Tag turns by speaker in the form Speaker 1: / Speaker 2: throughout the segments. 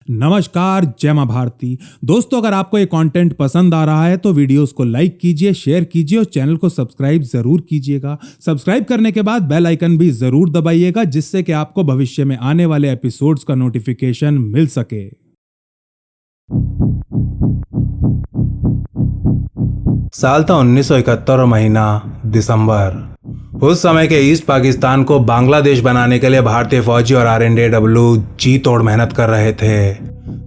Speaker 1: नमस्कार, जय मां भारती। दोस्तों, अगर आपको ये कंटेंट पसंद आ रहा है तो वीडियोस को लाइक कीजिए, शेयर कीजिए और चैनल को सब्सक्राइब जरूर कीजिएगा। सब्सक्राइब करने के बाद बेल आइकन भी जरूर दबाइएगा, जिससे कि आपको भविष्य में आने वाले एपिसोड्स का नोटिफिकेशन मिल सके।
Speaker 2: साल था 1971 और महीना दिसंबर। उस समय के ईस्ट पाकिस्तान को बांग्लादेश बनाने के लिए भारतीय फौजी और RNDW जी तोड़ मेहनत कर रहे थे।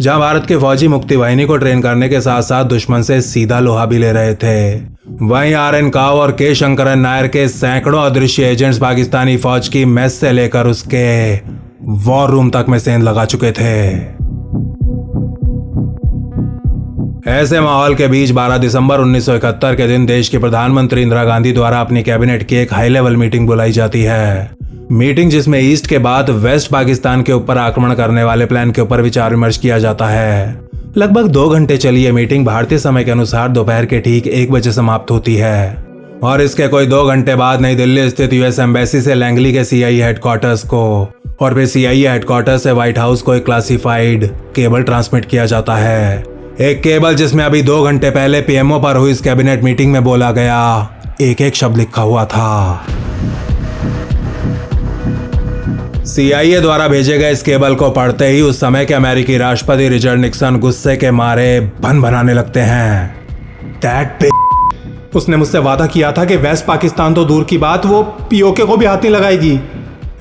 Speaker 2: जहां भारत के फौजी मुक्ति वाहिनी को ट्रेन करने के साथ साथ दुश्मन से सीधा लोहा भी ले रहे थे, वहीं RN काव और के शंकरन नायर के सैकड़ों अदृश्य एजेंट्स पाकिस्तानी फौज की मेस से लेकर उसके वॉर रूम तक में सेंध लगा चुके थे। ऐसे माहौल के बीच 12 दिसंबर 1971 के दिन देश की प्रधानमंत्री इंदिरा गांधी द्वारा अपनी कैबिनेट की एक हाई लेवल मीटिंग बुलाई जाती है। मीटिंग जिसमें ईस्ट के बाद वेस्ट पाकिस्तान के ऊपर आक्रमण करने वाले प्लान के ऊपर विचार विमर्श किया जाता है। लगभग 2 घंटे चली यह मीटिंग भारतीय समय के अनुसार दोपहर के ठीक 1 बजे समाप्त होती है और इसके कोई 2 घंटे बाद नई दिल्ली स्थित US एम्बेसी से लैंगली के CIA हेडक्वार्टर्स को और फिर CIA हेडक्वार्टर से व्हाइट हाउस को एक क्लासिफाइड केबल ट्रांसमिट किया जाता है। एक केबल जिसमें अभी 2 घंटे पहले PMO पर हुई इस कैबिनेट मीटिंग में बोला गया एक एक शब्द लिखा हुआ था। CIA द्वारा भेजे गए इस केबल को पढ़ते ही उस समय के अमेरिकी राष्ट्रपति रिचर्ड निक्सन गुस्से के मारे भन भनाने लगते हैं। उसने मुझसे वादा किया था कि वेस्ट पाकिस्तान तो दूर की बात, वो POK को भी हाथ नहीं लगाएगी।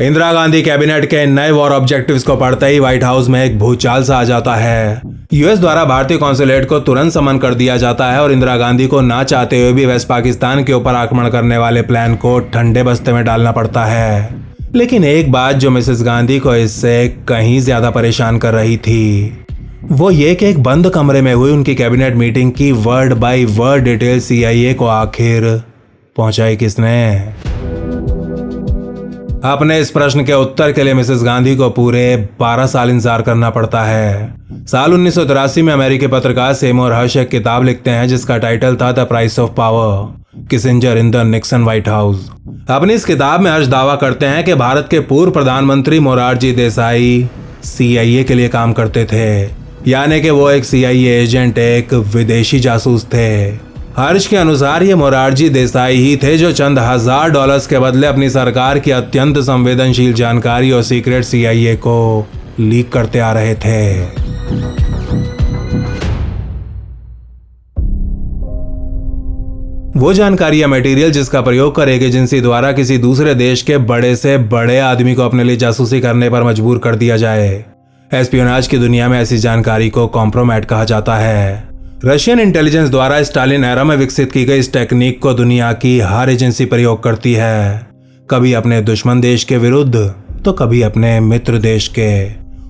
Speaker 2: इंदिरा गांधी कैबिनेट के नए वॉर ऑब्जेक्टिव्स को पढ़ते ही व्हाइट हाउस में एक भूचाल सा आ जाता है। US द्वारा भारतीय कॉन्सुलेट को तुरंत समन कर दिया जाता है और इंदिरा गांधी को ना चाहते हुए भी वेस्ट पाकिस्तान के ऊपर आक्रमण करने वाले प्लान को ठंडे बस्ते में डालना पड़ता है। लेकिन एक बात जो मिसेस गांधी को इससे कहीं ज्यादा परेशान कर रही थी, वो ये कि एक बंद कमरे में हुई उनकी कैबिनेट मीटिंग की word by word detail CIA को आखिर पहुंचाई किसने। अपने इस प्रश्न के उत्तर के लिए मिसेस गांधी को पूरे 12 साल इंतजार करना पड़ता है। साल 1983 में अमेरिकी पत्रकार सेमोर हर्श एक किताब लिखते हैं जिसका टाइटल था the price of power, Kissinger in the Nixon white house. अपनी इस किताब में हर्ष दावा करते हैं कि भारत के पूर्व प्रधानमंत्री मोरारजी देसाई CIA के लिए काम करते थे, यानी कि वो एक CIA एजेंट, एक विदेशी जासूस थे। हर्ष के अनुसार ये मोरारजी देसाई ही थे जो चंद $1000 के बदले अपनी सरकार की अत्यंत संवेदनशील जानकारी और सीक्रेट CIA को लीक करते आ रहे थे। वो जानकारी या मटेरियल जिसका प्रयोग कर एक एजेंसी द्वारा किसी दूसरे देश के बड़े से बड़े आदमी को अपने लिए जासूसी करने पर मजबूर कर दिया जाए। एस्पियोनाज की दुनिया में ऐसी जानकारी को कॉम्प्रोमैट कहा जाता है। रशियन इंटेलिजेंस द्वारा स्टालिन एरा में विकसित की गई इस टेक्निक को दुनिया की हर एजेंसी प्रयोग करती है, कभी अपने दुश्मन देश के विरुद्ध तो कभी अपने मित्र देश के।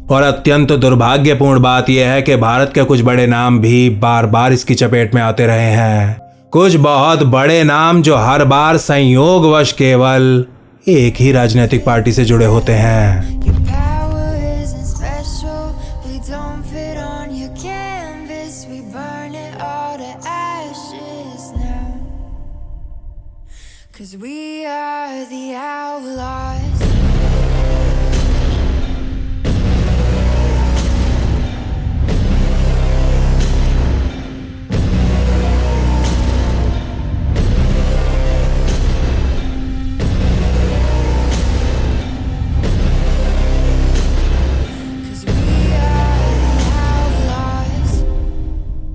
Speaker 2: और अत्यंत दुर्भाग्यपूर्ण बात यह है कि भारत के कुछ बड़े नाम भी बार बार इसकी चपेट में आते रहे हैं। कुछ बहुत बड़े नाम जो हर बार संयोगवश केवल एक ही राजनीतिक पार्टी से जुड़े होते हैं।
Speaker 3: Cause we are the outlaws.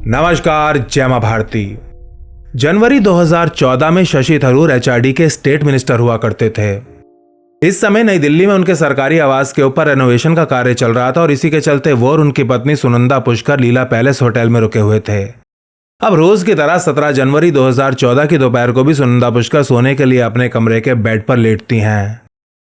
Speaker 2: नमस्कार, जय मां भारती। जनवरी 2014 में शशि थरूर HRD के स्टेट मिनिस्टर हुआ करते थे। इस समय नई दिल्ली में उनके सरकारी आवास के ऊपर रेनोवेशन का कार्य चल रहा था और इसी के चलते वो और उनकी पत्नी सुनंदा पुष्कर लीला पैलेस होटल में रुके हुए थे। अब रोज की तरह 17 जनवरी 2014 की दोपहर को भी सुनंदा पुष्कर सोने के लिए अपने कमरे के बेड पर लेटती हैं,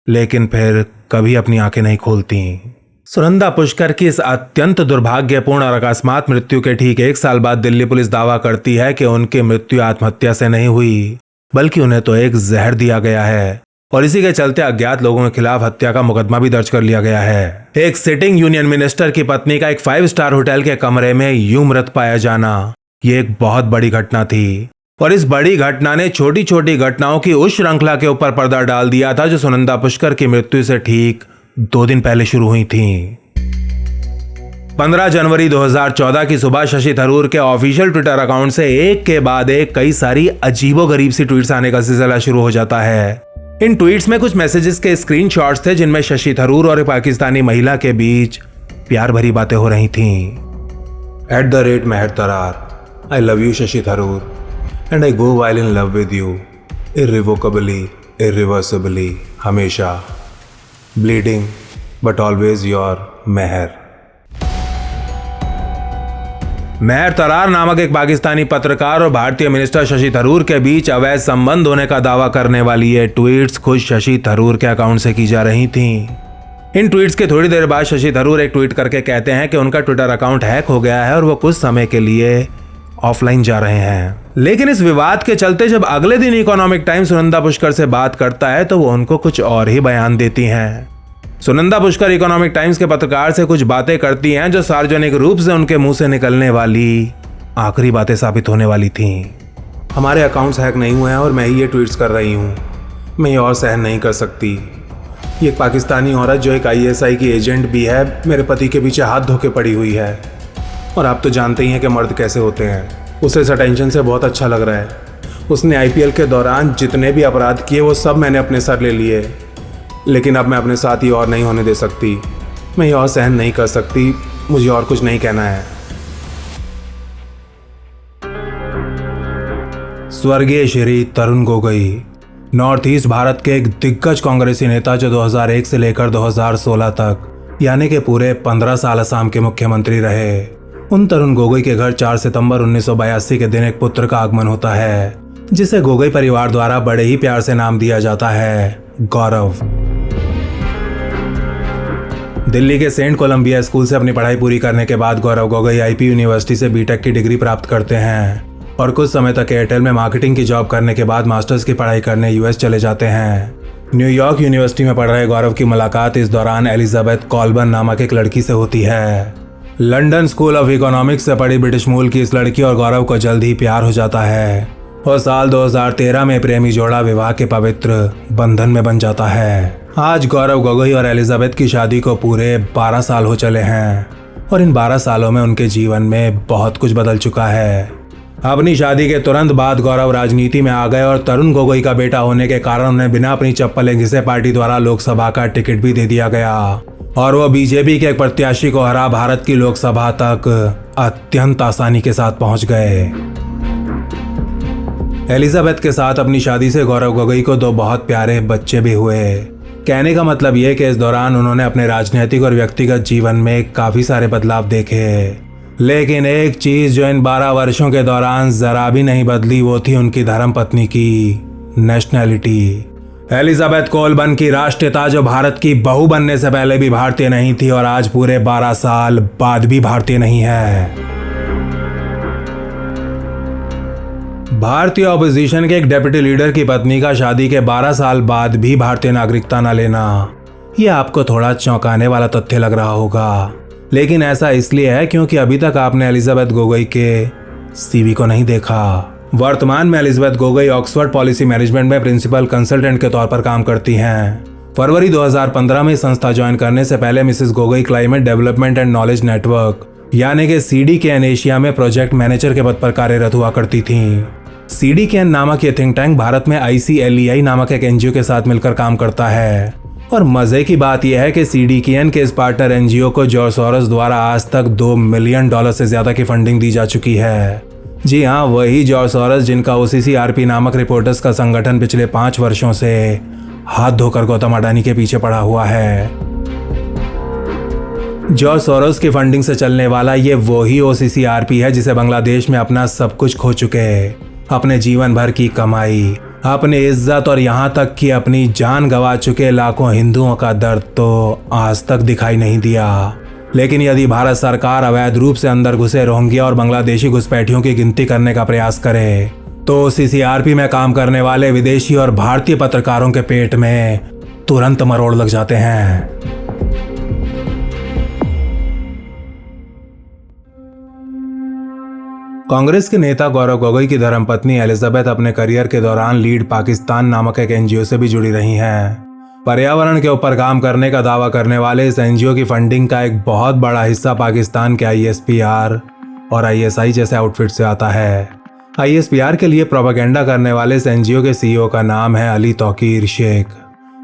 Speaker 2: लेकिन फिर कभी अपनी आंखें नहीं खोलती। सुनंदा पुष्कर की इस अत्यंत दुर्भाग्यपूर्ण और अकस्मात मृत्यु के ठीक 1 साल बाद दिल्ली पुलिस दावा करती है कि उनकी मृत्यु आत्महत्या से नहीं हुई, बल्कि उन्हें तो एक जहर दिया गया है और इसी के चलते अज्ञात लोगों के खिलाफ हत्या का मुकदमा भी दर्ज कर लिया गया है। एक सिटिंग यूनियन मिनिस्टर की पत्नी का एक 5 स्टार होटल के कमरे में यूं मृत पाया जाना, ये एक बहुत बड़ी घटना थी और इस बड़ी घटना ने छोटी छोटी घटनाओं की उस श्रृंखला के ऊपर पर्दा डाल दिया था जो सुनंदा पुष्कर की मृत्यु से ठीक 2 दिन पहले शुरू हुई थी। 15 जनवरी 2014 की सुबह शशि थरूर के ऑफिशियल ट्विटर अकाउंट से एक के बाद एक कई सारी अजीबोगरीब सी ट्वीट्स आने का सिलसिला शुरू हो जाता है। इन ट्वीट्स में कुछ मैसेजेस के स्क्रीनशॉट्स थे जिनमें शशि थरूर और एक पाकिस्तानी महिला के बीच प्यार भरी बातें हो रही थीं। @महर तरार, I love you Shashi Tharoor and I go while in love with you irrevocably, irreversibly, हमेशा bleeding but always your महर तरार नामक एक पाकिस्तानी पत्रकार और भारतीय मिनिस्टर शशि थरूर के बीच अवैध संबंध होने का दावा करने वाली ये ट्वीट्स खुद शशि थरूर के अकाउंट से की जा रही थीं। इन ट्वीट्स के थोड़ी देर बाद शशि थरूर एक ट्वीट करके कहते हैं कि उनका ट्विटर अकाउंट हैक हो गया है और वो कुछ समय के लिए ऑफलाइन जा रहे हैं। लेकिन इस विवाद के चलते जब अगले दिन इकोनॉमिक टाइम्स सुनंदा पुष्कर से बात करता है तो वो उनको कुछ और ही बयान देती हैं। सुनंदा पुष्कर इकोनॉमिक टाइम्स के पत्रकार से कुछ बातें करती हैं जो सार्वजनिक रूप से उनके मुंह से निकलने वाली आखिरी बातें साबित होने वाली थीं। हमारे अकाउंट्स हैक नहीं हुए हैं और मैं ही ये ट्वीट्स कर रही हूँ। मैं ये और सहन नहीं कर सकती। ये एक पाकिस्तानी औरत जो एक ISI की एजेंट भी है मेरे पति के पीछे हाथ धोके पड़ी हुई है। और आप तो जानते ही हैं कि मर्द कैसे होते हैं। उसे इस अटेंशन से बहुत अच्छा लग रहा है। उसने IPL के दौरान जितने भी अपराध किए वो सब मैंने अपने सर ले लिए। लेकिन अब मैं अपने साथ ही और नहीं होने दे सकती। मैं ये और सहन नहीं कर सकती। मुझे और कुछ नहीं कहना है। स्वर्गीय श्री तरुण गोगोई नॉर्थ ईस्ट भारत के एक दिग्गज कांग्रेसी नेता जो 2001 से लेकर 2016 तक यानी कि पूरे 15 साल असम के मुख्यमंत्री रहे। उन तरुण गोगोई के घर 4 सितंबर 1982 के दिन एक पुत्र का आगमन होता है जिसे गोगोई परिवार द्वारा बड़े ही प्यार से नाम दिया जाता है गौरव। दिल्ली के सेंट कोलंबिया स्कूल से अपनी पढ़ाई पूरी करने के बाद गौरव गोगोई IP यूनिवर्सिटी से BTech की डिग्री प्राप्त करते हैं और कुछ समय तक एयरटेल में मार्केटिंग की जॉब करने के बाद मास्टर्स की पढ़ाई करने US चले जाते हैं। न्यूयॉर्क यूनिवर्सिटी में पढ़ रहे गौरव की मुलाकात इस दौरान एलिजाबेथ कॉलबर्न नामक एक लड़की से होती है। लंदन स्कूल ऑफ इकोनॉमिक्स से पढ़ी ब्रिटिश मूल की इस लड़की और गौरव को जल्द ही प्यार हो जाता है और साल 2013 में प्रेमी जोड़ा विवाह के पवित्र बंधन में बन जाता है। आज गौरव गोगोई और एलिजाबेथ की शादी को पूरे 12 साल हो चले हैं और इन 12 सालों में उनके जीवन में बहुत कुछ बदल चुका है। अपनी शादी के तुरंत बाद गौरव राजनीति में आ गए और तरुण गोगोई का बेटा होने के कारण उन्हें बिना अपनी चप्पलें घिसे पार्टी द्वारा लोकसभा का टिकट भी दे दिया गया और वो BJP के एक प्रत्याशी को हरा भारत की लोकसभा तक अत्यंत आसानी के साथ पहुंच गए। एलिजाबेथ के साथ अपनी शादी से गौरव गोगोई को 2 बहुत प्यारे बच्चे भी हुए। कहने का मतलब यह कि इस दौरान उन्होंने अपने राजनीतिक और व्यक्तिगत जीवन में काफी सारे बदलाव देखे। लेकिन एक चीज जो इन 12 वर्षों के दौरान जरा भी नहीं बदली वो थी उनकी धर्मपत्नी की नेशनैलिटी। एलिजाबेथ कोलबर्न की राष्ट्रीयता जो भारत की बहू बनने से पहले भी भारतीय नहीं थी और आज पूरे 12 साल बाद भी भारतीय नहीं है। भारतीय ऑपोजिशन के एक डेप्यूटी लीडर की पत्नी का शादी के 12 साल बाद भी भारतीय नागरिकता न लेना, यह आपको थोड़ा चौंकाने वाला तथ्य लग रहा होगा। लेकिन ऐसा इसलिए है क्योंकि अभी तक आपने एलिजाबेथ गोगोई के CV को नहीं देखा। वर्तमान में Elizabeth Gogoi Oxford policy management में प्रिंसिपल कंसल्टेंट के तौर पर काम करती हैं। फरवरी 2015 में संस्था ज्वाइन करने से पहले Mrs Gogoi climate development and knowledge network यानी कि CDKN एशिया में प्रोजेक्ट मैनेजर के पद पर कार्यरत हुआ करती थीं। CDKN नामक ये थिंक टैंक भारत में ICLEI नामक एक NGO के साथ मिलकर काम करता है और मजे की बात यह है कि CDKN के इस पार्टनर NGO को जॉर्ज सोरोस द्वारा आज तक $2 मिलियन से ज्यादा की फंडिंग दी जा चुकी है। जी हाँ, वही जॉर्ज सोरोस जिनका OCCRP नामक रिपोर्टर्स का संगठन पिछले 5 वर्षों से हाथ धोकर गौतम अडानी के पीछे पड़ा हुआ है। जॉर्ज सोरोस की फंडिंग से चलने वाला ये वही OCCRP है जिसे बांग्लादेश में अपना सब कुछ खो चुके, अपने जीवन भर की कमाई, अपनी इज्जत और यहाँ तक कि अपनी जान गंवा चुके लाखों हिंदुओं का दर्द तो आज तक दिखाई नहीं दिया। लेकिन यदि भारत सरकार अवैध रूप से अंदर घुसे रोहिंग्या और बांग्लादेशी घुसपैठियों की गिनती करने का प्रयास करे तो OCCRP में काम करने वाले विदेशी और भारतीय पत्रकारों के पेट में तुरंत मरोड़ लग जाते हैं। कांग्रेस के नेता गौरव गोगोई की धर्मपत्नी एलिजाबेथ अपने करियर के दौरान लीड पाकिस्तान नामक एक NGO से भी जुड़ी रही हैं पर्यावरण के ऊपर काम करने का दावा करने वाले इस एनजीओ की फंडिंग का एक बहुत बड़ा हिस्सा पाकिस्तान के ISPR और ISI जैसे आउटफिट से आता है। ISPR के लिए प्रोपेगेंडा करने वाले इस एनजीओ के CEO का नाम है अली तौकीर शेख।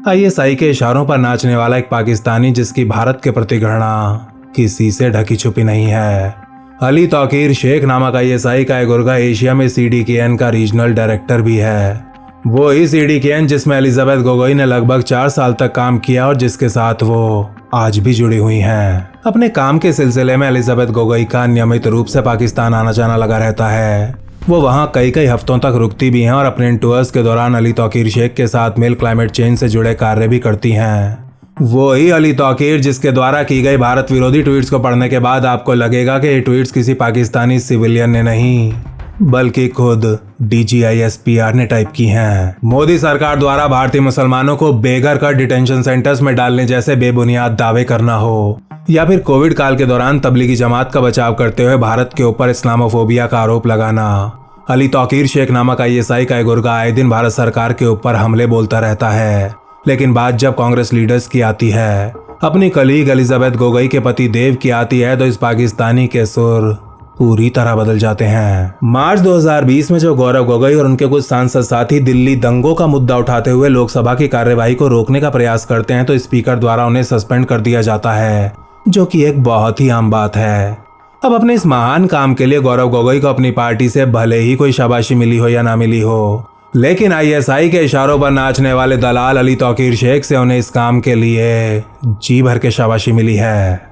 Speaker 2: ISI के इशारों पर नाचने वाला एक पाकिस्तानी जिसकी भारत के प्रति घृणा किसी से ढकी छुपी नहीं है। अली तौकीर शेख नामक ISI का एक गुर्गा एशिया में CDKN का रीजनल डायरेक्टर भी है। वो ही CDKN जिसमें एलिजाबेथ गोगोई ने लगभग 4 साल तक काम किया और जिसके साथ वो आज भी जुड़ी हुई हैं। अपने काम के सिलसिले में एलिजाबेथ गोगोई का नियमित रूप से पाकिस्तान आना जाना लगा रहता है। वो वहाँ कई हफ्तों तक रुकती भी हैं और अपने इन टूर्स के दौरान अली तौकीर शेख के साथ मिल क्लाइमेट चेंज से जुड़े कार्य भी करती हैं। वो ही अली तौकीर जिसके द्वारा की गई भारत विरोधी ट्वीट्स को पढ़ने के बाद आपको लगेगा कि ये ट्वीट्स किसी पाकिस्तानी सिविलियन ने नहीं बल्कि खुद DGISPR ने टाइप की हैं। मोदी सरकार द्वारा भारतीय मुसलमानों को बेघर कर डिटेंशन सेंटर्स में डालने जैसे बेबुनियाद दावे करना हो या फिर कोविड काल के दौरान तबलीगी जमात का बचाव करते हुए भारत के ऊपर इस्लामोफोबिया का आरोप लगाना। अली तौकीर शेख नामक ISI का एक गुर्गा आए दिन भारत सरकार के ऊपर हमले बोलता रहता है, लेकिन बात जब कांग्रेस लीडर्स की आती है, अपनी कलीग एलिजाबेथ गोगोई के पति देव की आती है, तो इस पाकिस्तानी के सुर पूरी तरह बदल जाते हैं। मार्च 2020 में जो गौरव गोगोई और उनके कुछ सांसद साथी दिल्ली दंगों का मुद्दा उठाते हुए लोकसभा की कार्यवाही को रोकने का प्रयास करते हैं तो स्पीकर द्वारा उन्हें सस्पेंड कर दिया जाता है, जो कि एक बहुत ही आम बात है। अब अपने इस महान काम के लिए गौरव गोगोई को अपनी पार्टी से भले ही कोई शाबाशी मिली हो या ना मिली हो, लेकिन ISI के इशारों पर नाचने वाले दलाल अली तौकीर शेख से उन्हें इस काम के लिए जी भर के शाबाशी मिली है।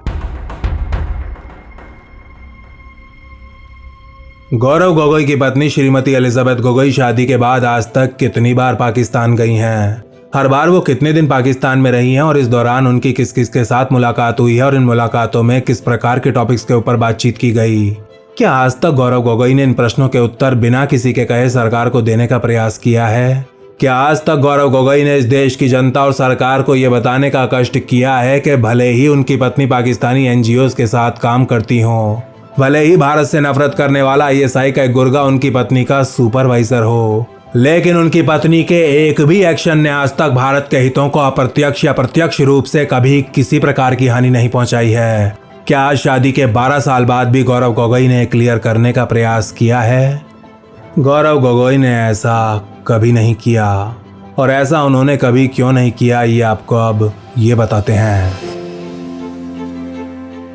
Speaker 2: गौरव गोगोई की पत्नी श्रीमती एलिजाबेथ गोगोई शादी के बाद आज तक कितनी बार पाकिस्तान गई हैं, हर बार वो कितने दिन पाकिस्तान में रही हैं और इस दौरान उनकी किस किस के साथ मुलाकात हुई है और इन मुलाकातों में किस प्रकार के टॉपिक्स के ऊपर बातचीत की गई। क्या आज तक गौरव गोगोई ने इन प्रश्नों के उत्तर बिना किसी के कहे सरकार को देने का प्रयास किया है? क्या आज तक गौरव गोगोई ने इस देश की जनता और सरकार को यह बताने का कष्ट किया है कि भले ही उनकी पत्नी पाकिस्तानी NGOs के साथ काम करती हो, भले ही भारत से नफरत करने वाला ISI का एक गुर्गा उनकी पत्नी का सुपरवाइजर हो, लेकिन उनकी पत्नी के एक भी एक्शन ने आज तक भारत के हितों को अप्रत्यक्ष या प्रत्यक्ष रूप से कभी किसी प्रकार की हानि नहीं पहुंचाई है? क्या आज शादी के 12 साल बाद भी गौरव गोगोई ने क्लियर करने का प्रयास किया है? गौरव गोगोई ने ऐसा कभी नहीं किया, और ऐसा उन्होंने कभी क्यों नहीं किया ये आपको अब ये बताते हैं।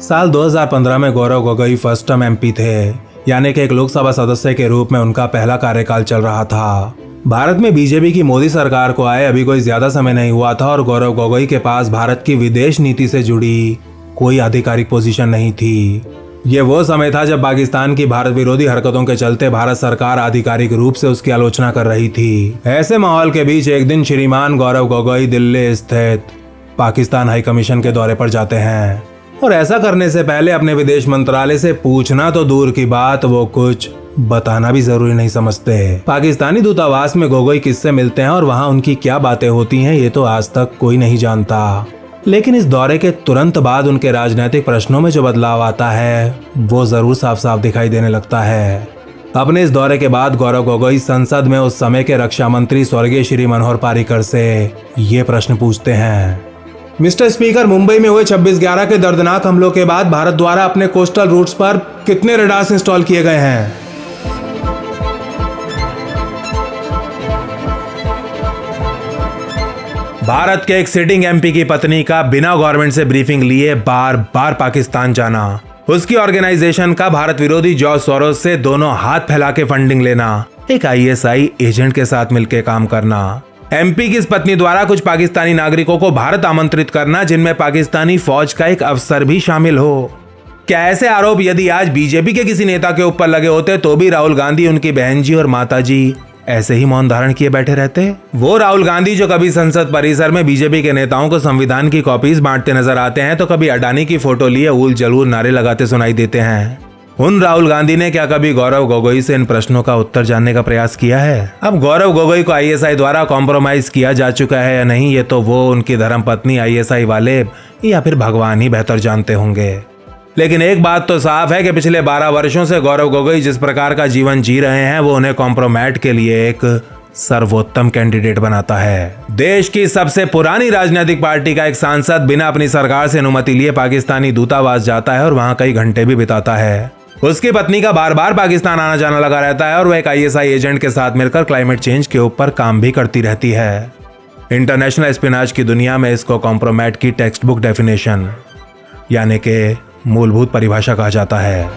Speaker 2: साल 2015 में Gaurav Gogoi first term MP थे, यानी कि एक लोकसभा सदस्य के रूप में उनका पहला कार्यकाल चल रहा था। भारत में बीजेपी की मोदी सरकार को आए अभी कोई ज्यादा समय नहीं हुआ था और गौरव गोगोई के पास भारत की विदेश नीति से जुड़ी कोई आधिकारिक पोजीशन नहीं थी। ये वो समय था जब पाकिस्तान की भारत विरोधी हरकतों के चलते भारत सरकार आधिकारिक रूप से उसकी आलोचना कर रही थी। ऐसे माहौल के बीच एक दिन श्रीमान गौरव गोगोई दिल्ली स्थित पाकिस्तान हाई कमीशन के दौरे पर जाते हैं और ऐसा करने से पहले अपने विदेश मंत्रालय से पूछना तो दूर की बात, वो कुछ बताना भी जरूरी नहीं समझते। पाकिस्तानी दूतावास में गोगोई किससे मिलते हैं और वहाँ उनकी क्या बातें होती हैं ये तो आज तक कोई नहीं जानता, लेकिन इस दौरे के तुरंत बाद उनके राजनीतिक प्रश्नों में जो बदलाव आता है वो जरूर साफ साफ दिखाई देने लगता है। अपने इस दौरे के बाद गौरव गोगोई संसद में उस समय के रक्षा मंत्री स्वर्गीय श्री मनोहर पारिकर से ये प्रश्न पूछते हैं, मिस्टर स्पीकर, मुंबई में हुए 26/11 के दर्दनाक हमलों के बाद भारत द्वारा अपने कोस्टल रूट्स पर कितने रडार्स इंस्टॉल किए गए हैं? भारत के एक सिटिंग MP की पत्नी का बिना गवर्नमेंट से ब्रीफिंग लिए बार बार पाकिस्तान जाना, उसकी ऑर्गेनाइजेशन का भारत विरोधी जॉर्ज सोरोस से दोनों हाथ फैला के फंडिंग लेना, एक ISI एजेंट के साथ मिलकर काम करना, MP की इस पत्नी द्वारा कुछ पाकिस्तानी नागरिकों को भारत आमंत्रित करना जिनमें पाकिस्तानी फौज का एक अफसर भी शामिल हो। क्या ऐसे आरोप यदि आज बीजेपी के किसी नेता के ऊपर लगे होते तो भी राहुल गांधी, उनकी बहन जी और माता जी ऐसे ही मौन धारण किए बैठे रहते? वो राहुल गांधी जो कभी संसद परिसर में बीजेपी के नेताओं को संविधान की कॉपीज बांटते नजर आते हैं तो कभी अडानी की फोटो लिए उल जलूल नारे लगाते सुनाई देते हैं, उन राहुल गांधी ने क्या कभी गौरव गोगोई से इन प्रश्नों का उत्तर जानने का प्रयास किया है? अब गौरव गोगोई को ISI द्वारा कॉम्प्रोमाइज किया जा चुका है या नहीं ये तो वो, उनकी धर्मपत्नी, ISI वाले या फिर भगवान ही बेहतर जानते होंगे। लेकिन एक बात तो साफ है कि पिछले 12 वर्षों से गौरव गोगोई जिस प्रकार का जीवन जी रहे हैं वो उन्हें कॉम्प्रोमैट के लिए एक सर्वोत्तम कैंडिडेट बनाता है। देश की सबसे पुरानी राजनीतिक पार्टी का एक सांसद बिना अपनी सरकार से अनुमति लिए पाकिस्तानी दूतावास जाता है और वहां कई घंटे भी बिताता है। उसकी पत्नी का बार बार पाकिस्तान आना जाना लगा रहता है और वह एक ISI एजेंट के साथ मिलकर क्लाइमेट चेंज के ऊपर काम भी करती रहती है। इंटरनेशनल एस्पिनाज की दुनिया में इसको कॉम्प्रोमैट की टेक्स्ट बुक डेफिनेशन यानी कि मूलभूत परिभाषा कहा जाता है।